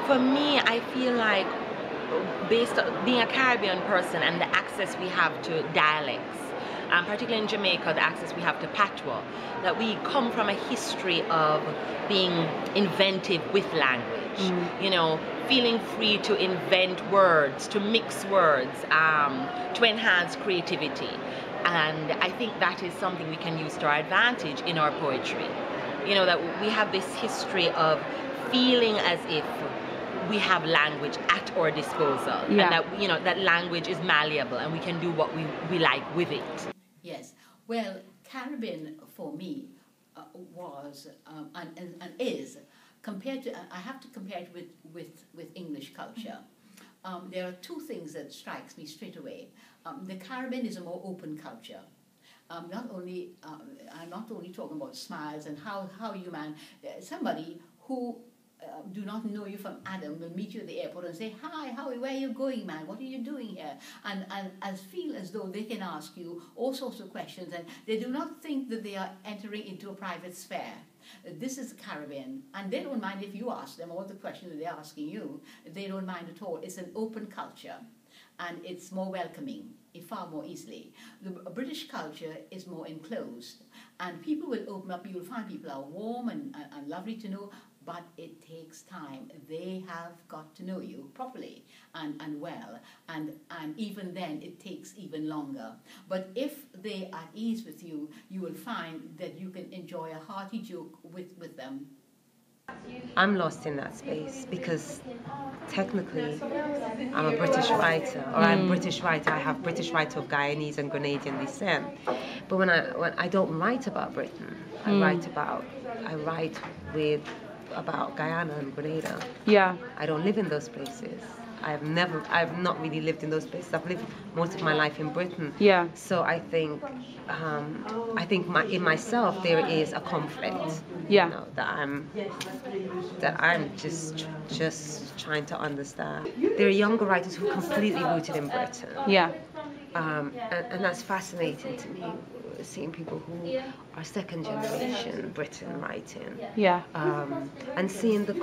For me, I feel like, based on being a Caribbean person and the access we have to dialects, particularly in Jamaica, the access we have to patois, that we come from a history of being inventive with language, you know, feeling free to invent words, to mix words, to enhance creativity. And I think that is something we can use to our advantage in our poetry. You know, that we have this history of feeling as if we have language at our disposal, and that, you know, that language is malleable and we can do what we like with it. Yes, well, Caribbean for me was and is, compared to, I have to compare it with English culture. There are two things that strikes me straight away. The Caribbean is a more open culture. I'm not only talking about smiles and how you man, somebody who do not know you from Adam will meet you at the airport and say, hi, where are you going, man? What are you doing here? And feel as though they can ask you all sorts of questions, and they do not think that they are entering into a private sphere. This is the Caribbean, and they don't mind if you ask them all the questions that they're asking you. They don't mind at all. It's an open culture, and it's more welcoming, far more easily. The British culture is more enclosed, and people will open up. You'll find people are warm and lovely to know, but it takes time. They have got to know you properly and well, and even then it takes even longer. But if they are at ease with you, you will find that you can enjoy a hearty joke with them. I'm lost in that space because technically I'm a British writer, or I'm a British writer. I have British writer of Guyanese and Grenadian descent. But when I don't write about Britain, I write about Guyana and Grenada. Yeah. I don't live in those places. I've not really lived in those places. I've lived most of my life in Britain. Yeah. So I think in myself there is a conflict. Yeah. You know, that I'm just trying to understand. There are younger writers who are completely rooted in Britain. Yeah. And that's fascinating to me, seeing people who are second generation Britain writing. Yeah. And seeing the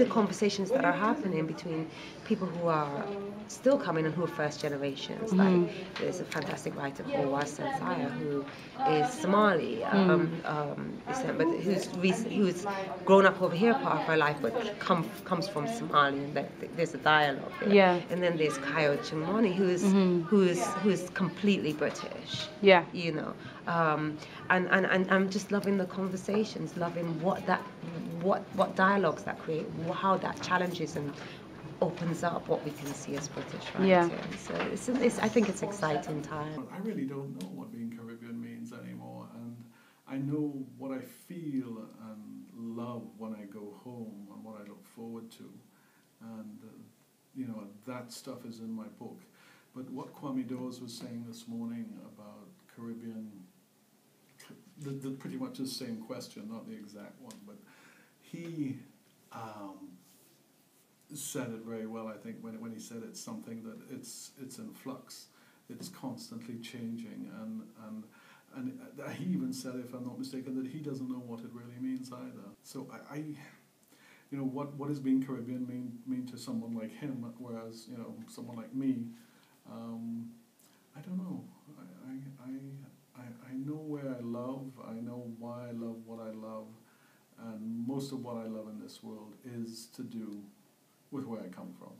conversations that are happening between people who are still coming and who are first generations. Like there's a fantastic writer called Wasan Saya who is Somali, descent, but who's grown up over here part of her life, but comes from Somalia, and there's a dialogue there. Yeah. And then there's Nyoni who's completely British. Yeah. You know, and I'm just loving the conversations, loving what dialogues that create, how that challenges and opens up what we can see as British writing. Yeah. So I think it's exciting time. I really don't know what being Caribbean means anymore, and I know what I feel and love when I go home and what I look forward to, and you know, that stuff is in my book. But what Kwame Dawes was saying this morning about Caribbean, pretty much the same question, not the exact one, but he said it very well, I think, when he said it's something that it's in flux, it's constantly changing, and he even said, if I'm not mistaken, that he doesn't know what it really means either. So I you know, what does being Caribbean mean to someone like him, whereas, you know, someone like me, I don't know. I know where I love, I know why I love what I love, and most of what I love in this world is to do with where I come from.